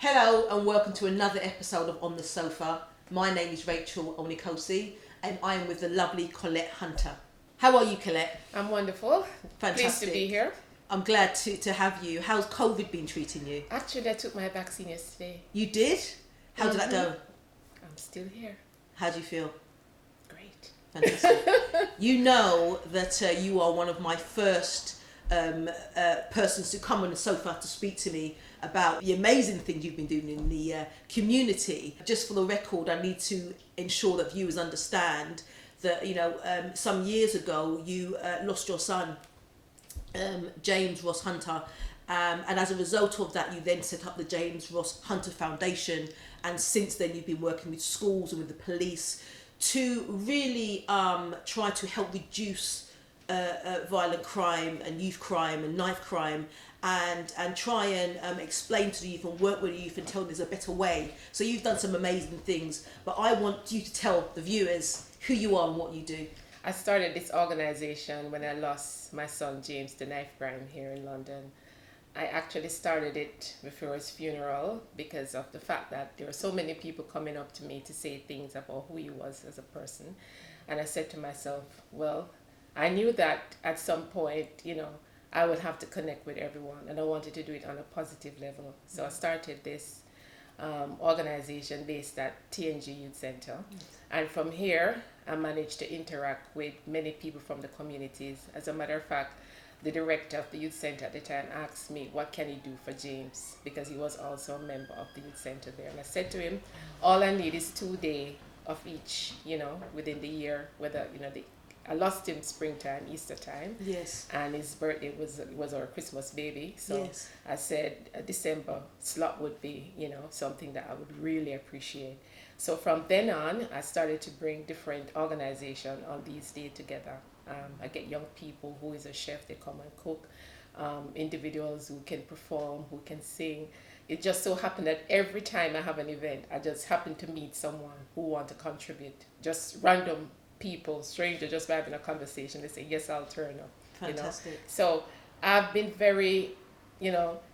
Hello and welcome to another episode of On the Sofa. My name is Rachel Onikosi and I am with the lovely Collet Hunter. How are you, Collet? I'm wonderful. Fantastic. Pleased to be here. I'm glad to have you. How's COVID been treating you? Actually, I took my vaccine yesterday. You did? How did that go? I'm still here. How do you feel? Great. Fantastic. You know that you are one of my first persons to come on the sofa to speak to me about the amazing things you've been doing in the community. Just for the record, I need to ensure that viewers understand that, some years ago you lost your son, James Ross Hunter, and as a result of that you then set up the James Ross Hunter Foundation, and since then you've been working with schools and with the police to really try to help reduce violent crime and youth crime and knife crime, and try and explain to the youth and work with the youth and tell them there's a better way. So you've done some amazing things, but I want you to tell the viewers who you are and what you do. I started this organization when I lost my son James to knife crime here in London. I actually started it before his funeral because of the fact that there were so many people coming up to me to say things about who he was as a person. And I said to myself, well, I knew that at some point, I would have to connect with everyone, and I wanted to do it on a positive level. So I started this organization based at TNG Youth Center. And from here, I managed to interact with many people from the communities. As a matter of fact, the director of the youth center at the time asked me, what can he do for James? Because he was also a member of the youth center there. And I said to him, all I need is 2 days of each, within the year, whether, I lost him springtime, Easter time. Yes. And his birthday was our Christmas baby. So yes. I said a December slot would be, something that I would really appreciate. So from then on, I started to bring different organizations on these days together. I get young people who is a chef, they come and cook, individuals who can perform, who can sing. It just so happened that every time I have an event, I just happen to meet someone who want to contribute. Just random people, stranger, just by having a conversation, they say, yes, I'll turn up. Fantastic. So I've been very,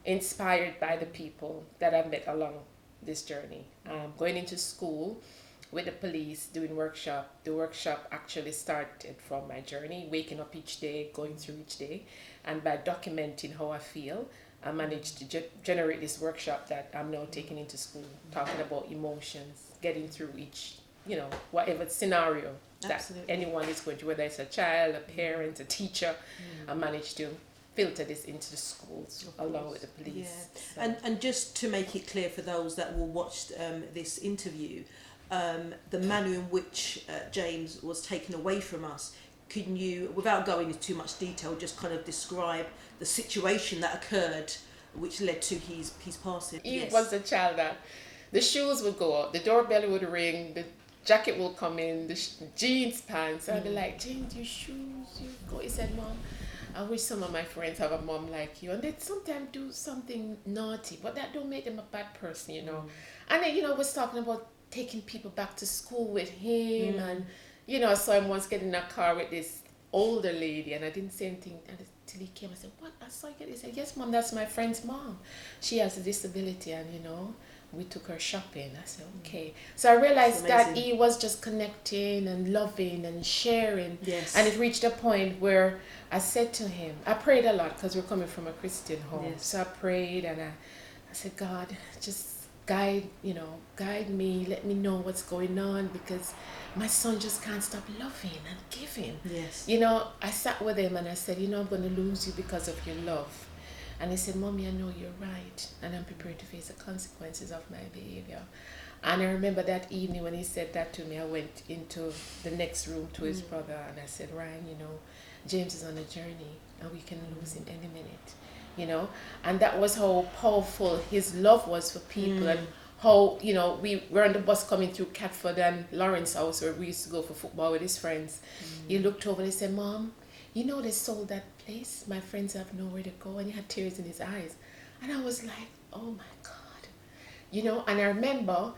inspired by the people that I've met along this journey. Going into school with the police, doing workshop. The workshop actually started from my journey, waking up each day, going through each day, and by documenting how I feel, I managed to generate this workshop that I'm now taking into school, talking about emotions, getting through each, whatever scenario that anyone is going to, whether it's a child, a parent, a teacher. I managed to filter this into the schools along with the police. Yeah. So. And just to make it clear for those that will watch this interview, the manner in which James was taken away from us, can you, without going into too much detail, just kind of describe the situation that occurred which led to his passing? He was a child that the shoes would go up, the doorbell would ring, the jacket will come in, the jeans, pants. I'd be like, James, your shoes, you go. He said, Mom, I wish some of my friends have a mom like you, and they sometimes do something naughty, but that don't make them a bad person, And then, I was talking about taking people back to school with him, and I saw him once get in a car with this older lady, and I didn't say anything until he came. I said, what? I saw you get. He said, yes, Mom, that's my friend's mom. She has a disability, and we took her shopping. I said, okay. So I realized that he was just connecting and loving and sharing. Yes. And it reached a point where I said to him, I prayed a lot because we're coming from a Christian home. Yes. So I prayed, and I said, God, just guide me, let me know what's going on, because my son just can't stop loving and giving. Yes. I sat with him and I said, I'm going to lose you because of your love. And he said, Mommy, I know you're right, and I'm prepared to face the consequences of my behavior. And I remember that evening when he said that to me, I went into the next room to his brother, and I said, Ryan, James is on a journey, and we can lose him any minute. And that was how powerful his love was for people, and how, we were on the bus coming through Catford and Lawrence House, where we used to go for football with his friends. He looked over and he said, Mom, they sold that place. My friends have nowhere to go. And he had tears in his eyes. And I was like, oh my God. And I remember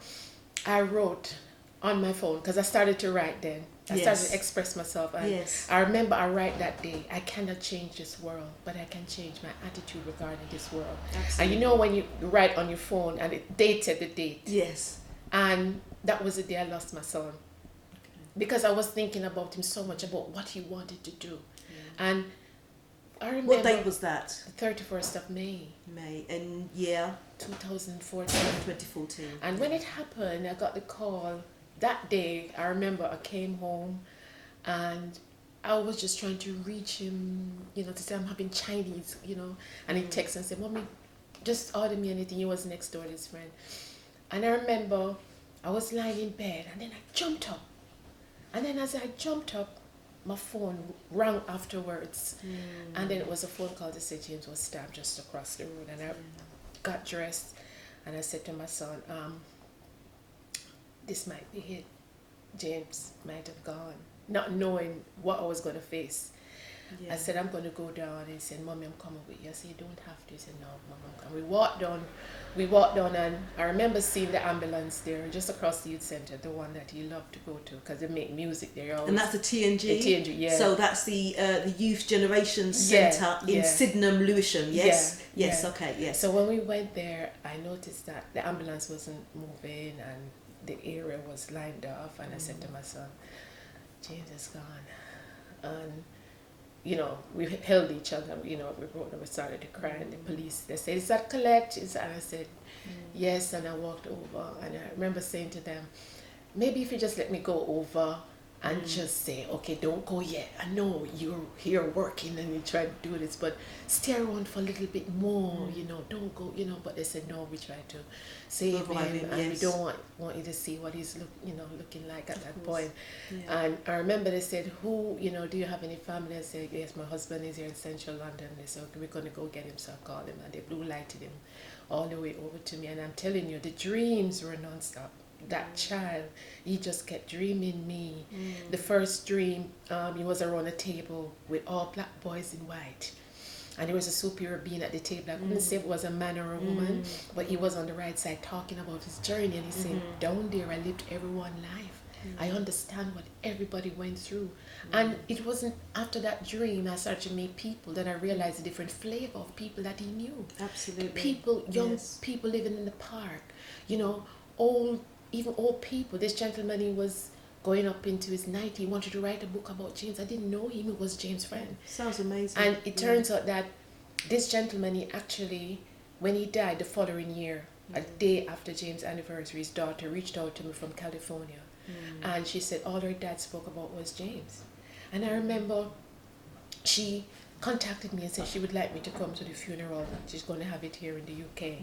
I wrote on my phone, because I started to write then. I started to express myself. And I remember I write that day, I cannot change this world, but I can change my attitude regarding this world. Absolutely. And you know when you write on your phone and it dated the date. Yes. And that was the day I lost my son. Because I was thinking about him so much, about what he wanted to do. And I remember... What date was that? The 31st of May. May. And year? 2014. 2014. And when it happened, I got the call. That day, I remember I came home and I was just trying to reach him, you know, to say I'm having Chinese, you know. And he texted and said, Mommy, just order me anything. He was next door, his friend. And I remember I was lying in bed and then I jumped up. And then as I jumped up, my phone rang afterwards. And then it was a phone call to say James was stabbed just across the road. And I got dressed and I said to my son, this might be it. James might have gone, not knowing what I was going to face. I said, I'm going to go down. And he said, Mommy, I'm coming with you. I said, you don't have to. He said, no, Mom, I'm coming. We walked down and I remember seeing the ambulance there just across the youth center, the one that he loved to go to because they make music there. And that's the TNG? The TNG, yeah. So that's the Youth Generation Centre in Sydenham, Lewisham, yes? Yes, okay, yes. So when we went there, I noticed that the ambulance wasn't moving and the area was lined off. And I said to my son, James is gone. And you know, we held each other, you know, we started to cry, and the police, they said, is that Collect? And I said, yes, and I walked over, and I remember saying to them, maybe if you just let me go over and just say, okay, don't go yet. I know you're here working and you try to do this, but stay around for a little bit more, you know, don't go, you know. But they said, no, we tried to save him, and we don't want you to see what he's looking like at that point. And I remember they said, who, you know, do you have any family? I said, yes, my husband is here in central London. They said, okay, we're going to go get him. So I called him, and they blue lighted him all the way over to me. And I'm telling you, the dreams were nonstop. That child, he just kept dreaming me. The first dream, he was around a table with all black boys in white, and there was a superior being at the table. I couldn't say if it was a man or a woman, but he was on the right side talking about his journey, and he said, down there I lived everyone's life. I understand what everybody went through. And it wasn't after that dream I started to meet people that I realized the different flavor of people that he knew. Absolutely. People, young people living in the park, you know, even old people. This gentleman, he was going up into his 90s. He wanted to write a book about James. I didn't know him. It was James' friend. Sounds amazing. And it turns out that this gentleman, he actually, when he died the following year, a day after James' anniversary, his daughter reached out to me from California. And she said all her dad spoke about was James. And I remember she contacted me and said she would like me to come to the funeral. She's going to have it here in the UK.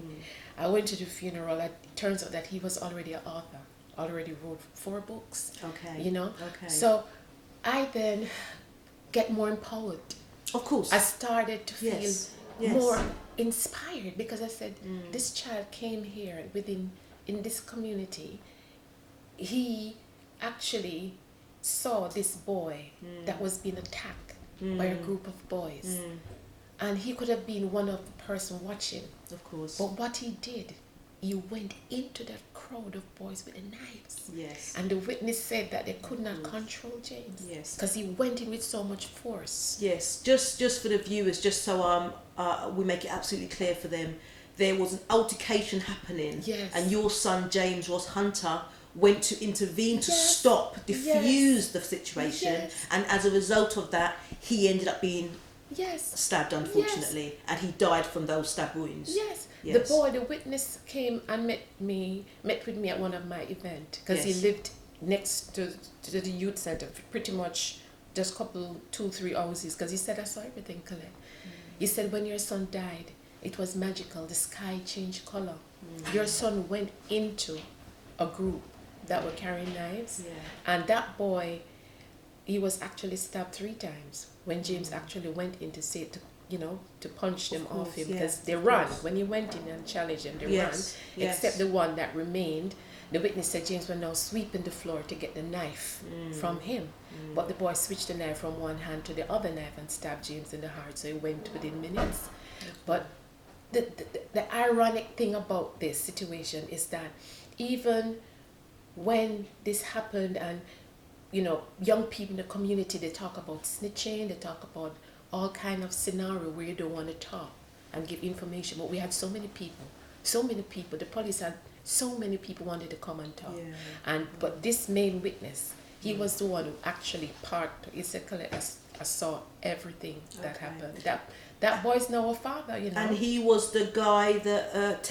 I went to the funeral. It turns out that he was already an author, already wrote 4 books. Okay. You know? Okay. So I then get more empowered. Of course. I started to feel more inspired because I said, this child came here in this community. He actually saw this boy that was being attacked by a group of boys. And he could have been one of the person watching. Of course. But what he did, he went into that crowd of boys with the knives. Yes. And the witness said that they could not control James. Yes. Because he went in with so much force. Yes. Just for the viewers, just so we make it absolutely clear for them, there was an altercation happening. Yes. And your son James Ross Hunter went to intervene to diffuse the situation, and as a result of that he ended up being stabbed, unfortunately, and he died from those stab wounds. The witness came and met with me at one of my events because he lived next to the youth center, pretty much just a couple 2-3 houses, because he said, I saw everything, Colette. He said, when your son died, it was magical. The sky changed color. Your son went into a group that were carrying knives, and that boy, he was actually stabbed 3 times when James actually went in to say, to punch them off him, because they ran. When he went in and challenged them, they ran, except the one that remained. The witness said James was now sweeping the floor to get the knife from him, but the boy switched the knife from one hand to the other knife and stabbed James in the heart, so he went within minutes. But the ironic thing about this situation is that even when this happened and young people in the community, they talk about snitching, they talk about all kind of scenario where you don't want to talk and give information. But we had so many people, the police had so many people wanted to come and talk. But this main witness, he was the one who actually he said, Colette, I saw everything that happened. That boy's now a father, And he was the guy that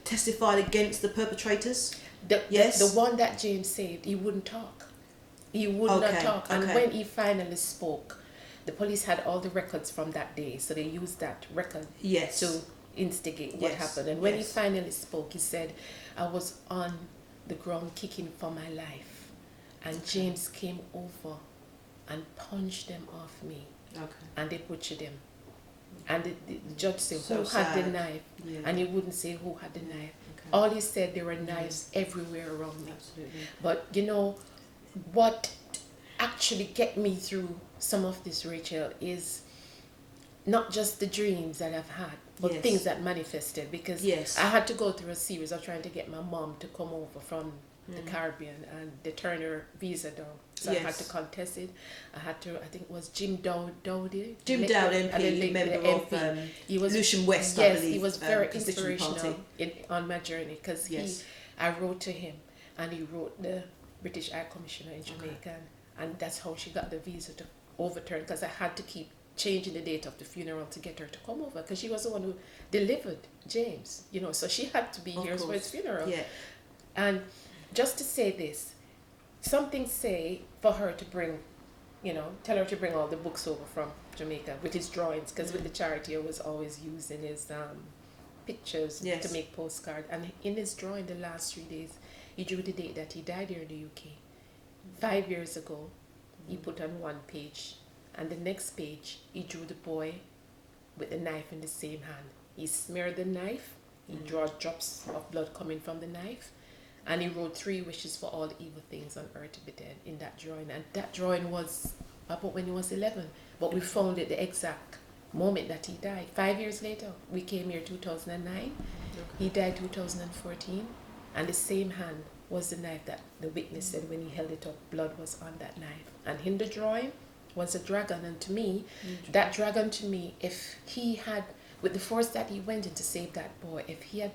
testified against the perpetrators? The one that James saved, he wouldn't talk. He would not talk. And when he finally spoke, the police had all the records from that day, so they used that record to instigate what happened. And when he finally spoke, he said, I was on the ground kicking for my life, and James came over and punched them off me, and they butchered him. And the judge said, who had the knife? And he wouldn't say who had the knife. All he said, there were knives everywhere around me. But what actually get me through some of this, Rachel, is not just the dreams that I've had, but things that manifested. Because I had to go through a series of trying to get my mom to come over from the Caribbean, and they turned her visa down. So I had to contest it. I think it was Jim Dowdy. Jim Dowdy, MP, member of Lucian West, I believe. He was very inspirational on my journey, because I wrote to him, and he wrote the British High Commissioner in Jamaica, and that's how she got the visa to overturn, because I had to keep changing the date of the funeral to get her to come over, because she was the one who delivered James, so she had to be here for his funeral. And just to say this, something say for her to bring, tell her to bring all the books over from Jamaica with his drawings, because with the charity I was always using his pictures to make postcards. And in his drawing, the last 3 days, he drew the date that he died here in the UK. 5 years ago, he put on one page, and the next page, he drew the boy with the knife in the same hand. He smeared the knife, he drew drops of blood coming from the knife, and he wrote 3 wishes for all the evil things on earth to be dead in that drawing. And that drawing was about when he was 11, but we found it the exact moment that he died. 5 years later, we came here 2009, he died 2014, and the same hand was the knife that the witness said when he held it up, blood was on that knife. And in the drawing was a dragon, and to me, that dragon to me, if he had, with the force that he went in to save that boy, if he had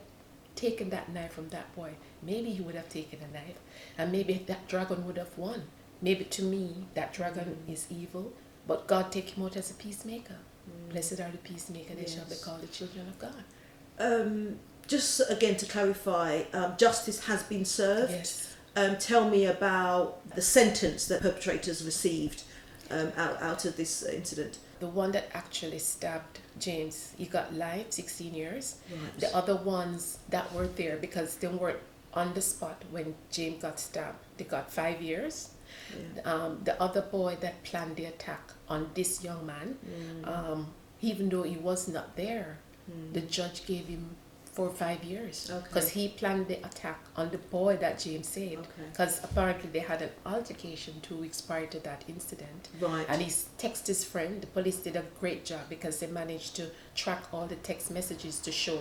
taken that knife from that boy, maybe he would have taken a knife, and maybe that dragon would have won. Maybe to me, that dragon is evil, but God take him out as a peacemaker. Blessed are the peacemaker, they shall be called the children of God. Just again to clarify, justice has been served. Tell me about the sentence that perpetrators received out of this incident. The one that actually stabbed James, he got life, 16 years. The other ones that were there, because they weren't on the spot when James got stabbed, they got 5 years. The other boy that planned the attack on this young man, even though he was not there, the judge gave him 4 or 5 years, because he planned the attack on the boy that James saved, because apparently they had an altercation 2 weeks prior to that incident, and he texted his friend. The police did a great job, because they managed to track all the text messages to show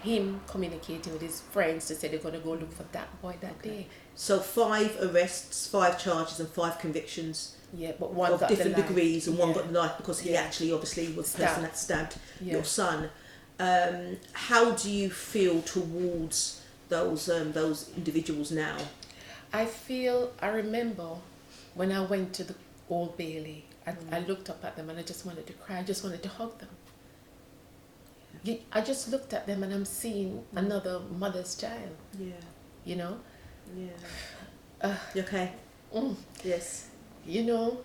him communicating with his friends to say they're going to go look for that boy that day. So 5 arrests, 5 charges and 5 convictions. But one of got different the life. degrees, and one got the life because he actually obviously was the person that stabbed your son. How do you feel towards those individuals now? I remember when I went to the Old Bailey, I looked up at them and I just wanted to cry. I just wanted to hug them. I just looked at them and I'm seeing another mother's child. You know? You okay? Yes. You know?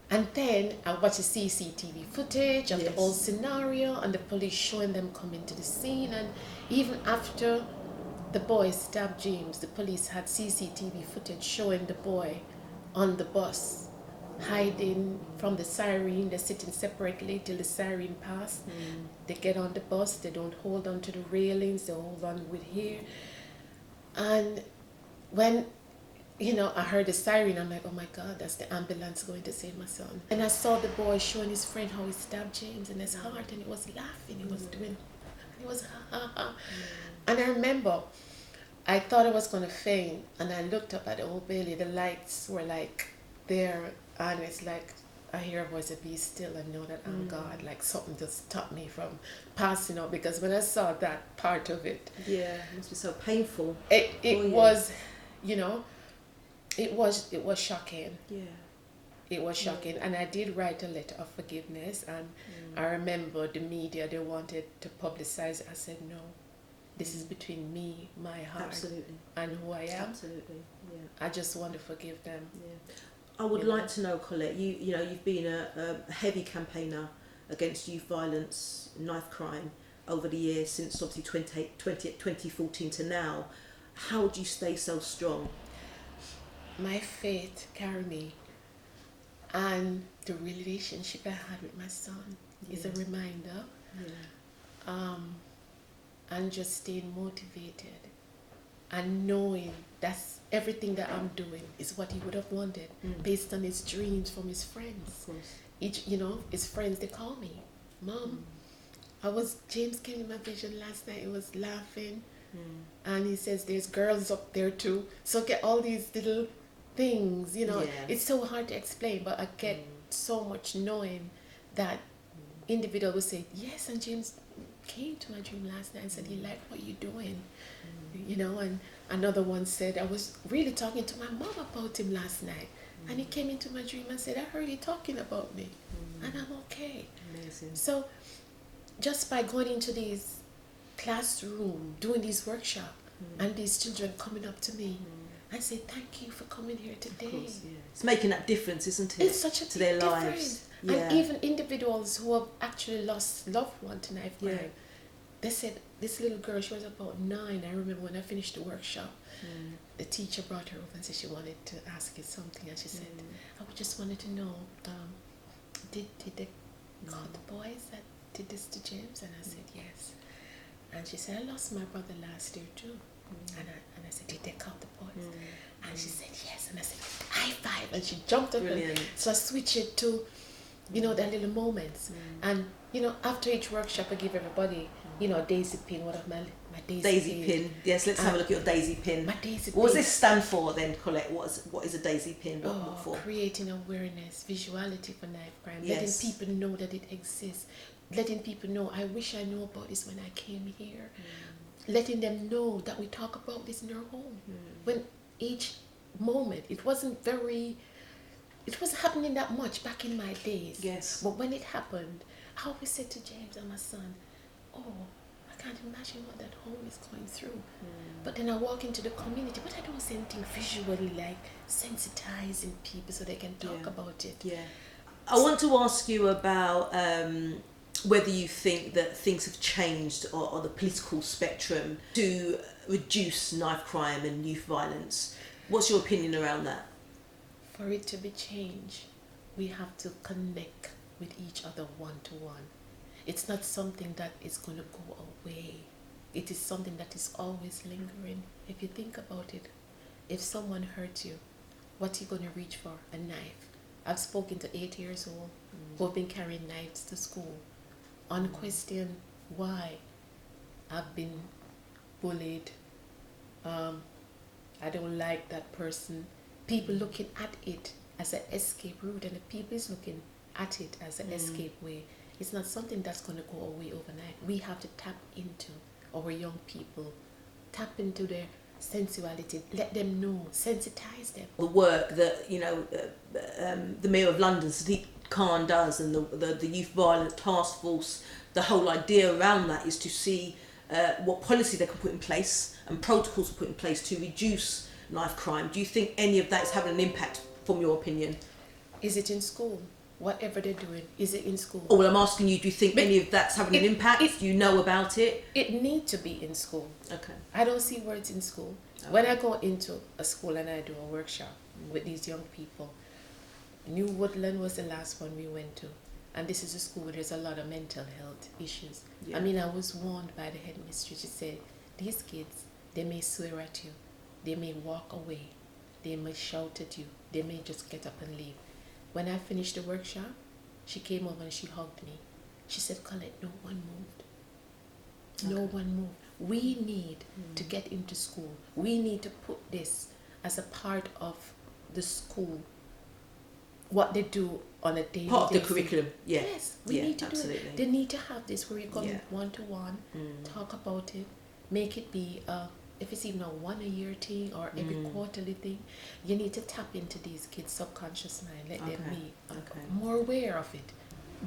And then I watched the CCTV footage of the whole scenario, and the police showing them coming to the scene. And even after the boy stabbed James, the police had CCTV footage showing the boy on the bus, hiding from the siren. They're sitting separately till the siren passed. They get on the bus, they don't hold on to the railings, they hold on with here. And when I heard the siren, I'm like, oh my God, that's the ambulance going to save my son. And I saw the boy showing his friend how he stabbed James in his heart, and he was laughing, he was doing, he was ha ha. And I remember, I thought I was going to faint, and I looked up at the Old Bailey, the lights were like there, and it's like I hear a voice of be still and know that I'm God. Like something just stopped me from passing out, because when I saw that part of it, Yeah, it must be so painful. it was, you know, it was shocking. Yeah. It was shocking, and I did write a letter of forgiveness, and I remember the media, they wanted to publicize it. I said no, this is between me, my heart, Absolutely. and who I am. Absolutely. Yeah. I just want to forgive them. Yeah. I would like to know, Colette, you know, you've been a heavy campaigner against youth violence, knife crime over the years, since obviously 2014 to now. How do you stay so strong? My faith carried me, and the relationship I had with my son is a reminder. Yeah. And just staying motivated and knowing that's everything that I'm doing is what he would have wanted, based on his dreams from his friends. Of course. His friends, they call me Mom. James came in my vision last night. He was laughing, and he says there's girls up there too. So get all these little things, It's so hard to explain, but I get so much knowing that individual will say yes, and James came to my dream last night and said he liked what you're doing, and another one said I was really talking to my mom about him last night, and he came into my dream and said I heard you talking about me, and I'm okay. Amazing. So just by going into these classroom, doing these workshops, and these children coming up to me and say thank you for coming here today. Of course, yeah. It's making that difference, isn't it? It's such a to their difference. lives. Yeah. And even individuals who have actually lost loved one to knife crime, they said this little girl, she was about 9. I remember when I finished the workshop, the teacher brought her over and said she wanted to ask you something, and she said, I just wanted to know, did they call the boys that did this to James? And I said yes. And she said, I lost my brother last year too. And I said, did they call the boys? And she said yes. And I said, high five. And she jumped up. Brilliant. So I switched it to their little moments. And after each workshop I give everybody a daisy pin, one of my daisy pin. Yes, let's have a look at your daisy pin. My daisy what does pin. this stand for then, Colette? What is a daisy pin? What for? Creating awareness, visuality for knife crime, Yes. letting people know that it exists, letting people know I wish I knew about this when I came here, letting them know that we talk about this in our home. When each moment, it wasn't happening that much back in my days. Yes. But when it happened, I always said to James and my son, I can't imagine what that home is going through. But then I walk into the community, but I don't see anything visually like sensitizing people so they can talk about it. Yeah. I want to ask you about whether you think that things have changed on the political spectrum to reduce knife crime and youth violence. What's your opinion around that? For it to be changed, we have to connect with each other one-to-one. It's not something that is going to go away. It is something that is always lingering. If you think about it, if someone hurts you, what are you going to reach for? A knife. I've spoken to 8 years old who have been carrying knives to school. On question why, I've been bullied. I don't like that person. People looking at it as an escape route, and the people is looking at it as an escape way. It's not something that's going to go away overnight. We have to tap into our young people, tap into their sensuality, let them know, sensitize them. The work that the Mayor of London, Sadiq Khan, does, and the Youth Violence Task Force, the whole idea around that is to see what policy they can put in place and protocols put in place to reduce knife crime. Do you think any of that is having an impact, from your opinion? Is it in school? Whatever they're doing, is it in school? Oh, well, I'm asking you, do you think any of that's having an impact? Do you know about it? It needs to be in school. Okay. I don't see where it's in school. Okay. When I go into a school and I do a workshop with these young people, New Woodland was the last one we went to. And this is a school where there's a lot of mental health issues. Yeah. I mean, I was warned by the headmistress. She said, these kids, they may swear at you. They may walk away. They may shout at you. They may just get up and leave. When I finished the workshop, she came over and she hugged me. She said, Colette, no one moved. No one moved. We need to get into school. We need to put this as a part of the school what they do on a daily Part of the basis. curriculum, yeah. Yes, we need to do it. They need to have this where you come one-to-one, talk about it, make it be, if it's even a 1 a year thing or every quarterly thing, you need to tap into these kids' subconscious mind, let them be more aware of it.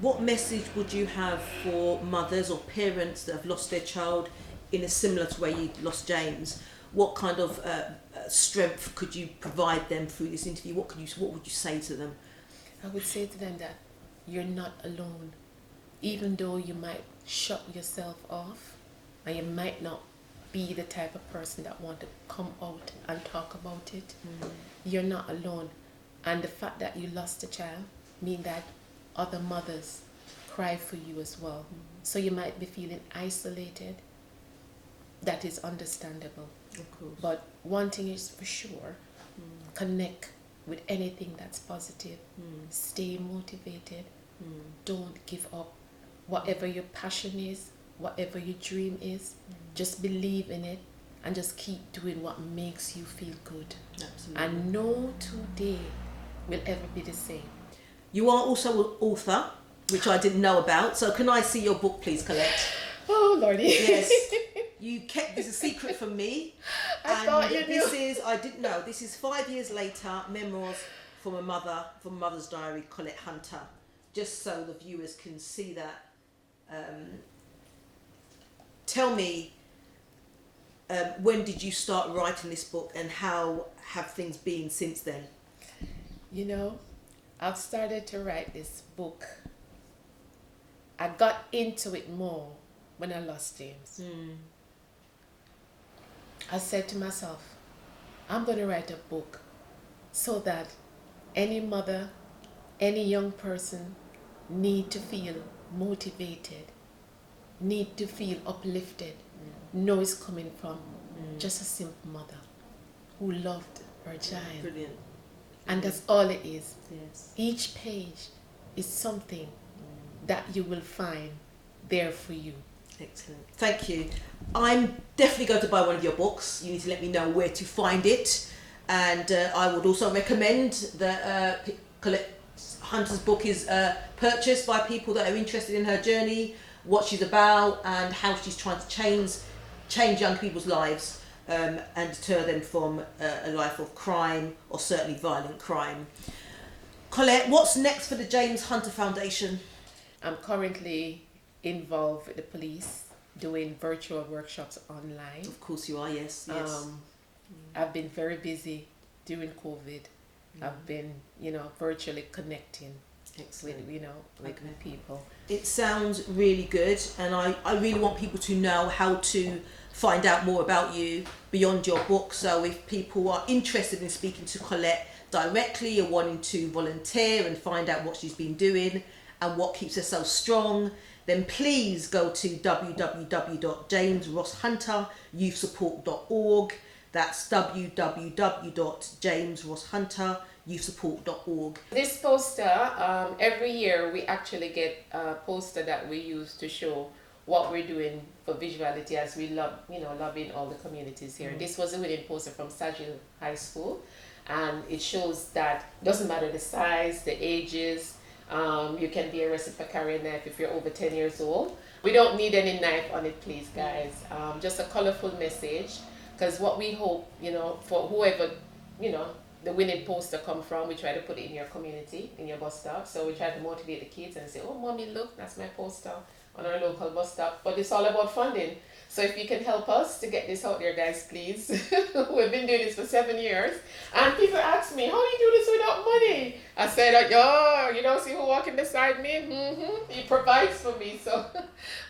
What message would you have for mothers or parents that have lost their child in a similar to where you lost James? What kind of strength could you provide them through this interview? What would you say to them? I would say to them that you're not alone. Even though you might shut yourself off and you might not be the type of person that want to come out and talk about it, you're not alone. And the fact that you lost a child means that other mothers cry for you as well. So you might be feeling isolated. That is understandable. Of course. But one thing is for sure, connect with anything that's positive. Stay motivated. Don't give up. Whatever your passion is, whatever your dream is, just believe in it and just keep doing what makes you feel good. Absolutely. And no 2 day will ever be the same. You are also an author, which I didn't know about. So can I see your book, please, Colette? Oh, Lordy. Yes. You kept this a secret from me. I thought you knew. I didn't know. This is 5 years later, memoirs from a mother's diary, Collet Hunter. Just so the viewers can see that. Tell me, when did you start writing this book and how have things been since then? You know, I've started to write this book. I got into it more when I lost James. I said to myself, I'm going to write a book so that any mother, any young person need to feel motivated, need to feel uplifted, know it's coming from just a simple mother who loved her child. Brilliant. And that's all it is. Yes. Each page is something that you will find there for you. Excellent. Thank you. I'm definitely going to buy one of your books. You need to let me know where to find it. And I would also recommend that Collet Hunter's book is purchased by people that are interested in her journey, what she's about, and how she's trying to change young people's lives and deter them from a life of crime, or certainly violent crime. Colette, what's next for the James Hunter Foundation? I'm currently involved with the police doing virtual workshops online. Of course you are, yes. I've been very busy during COVID. I've been, virtually connecting with people. It sounds really good, and I really want people to know how to find out more about you beyond your book. So if people are interested in speaking to Colette directly or wanting to volunteer and find out what she's been doing and what keeps her so strong, then please go to www.jamesrosshunteryouthsupport.org. That's www.jamesrosshunteryouthsupport.org. This poster, every year we actually get a poster that we use to show what we're doing for visuality as we lobbying all the communities here. This was a winning poster from Sagil High School, and it shows that doesn't matter the size, the ages, you can be arrested for carrying a knife if you're over 10 years old. We don't need any knife on it, please, guys. Just a colorful message, because what we hope, for whoever, the winning poster come from, we try to put it in your community, in your bus stop. So we try to motivate the kids and say, oh, mommy, look, that's my poster on our local bus stop. But it's all about funding. So if you can help us to get this out there, guys, please. We've been doing this for 7 years. And people ask me, how do you do this without money? I said, you don't see who walking beside me? He provides for me. So,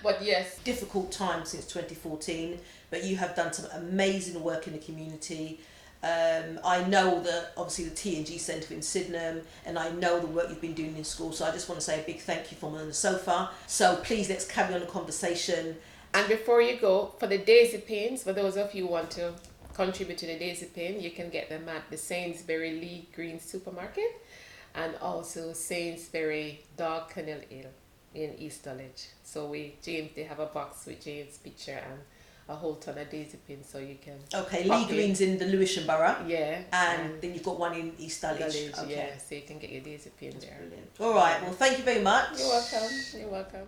but yes. Difficult time since 2014, but you have done some amazing work in the community. I know that obviously the T&G Centre in Sydenham, and I know the work you've been doing in school, so I just want to say a big thank you from OntheSofa. So please, let's carry on the conversation. And before you go, for the daisy pins, for those of you who want to contribute to the daisy pin, you can get them at the Sainsbury Lee Green Supermarket and also Sainsbury Dog Kennel Hill in East Dulwich. So they have a box with James' picture and a whole ton of daisy pins, so you can. Okay, Lee Green's in the Lewisham Borough. Yeah. And then you've got one in East Dulwich. Okay. Yeah, so you can get your daisy pin there. Brilliant. All right, well, thank you very much. You're welcome. You're welcome.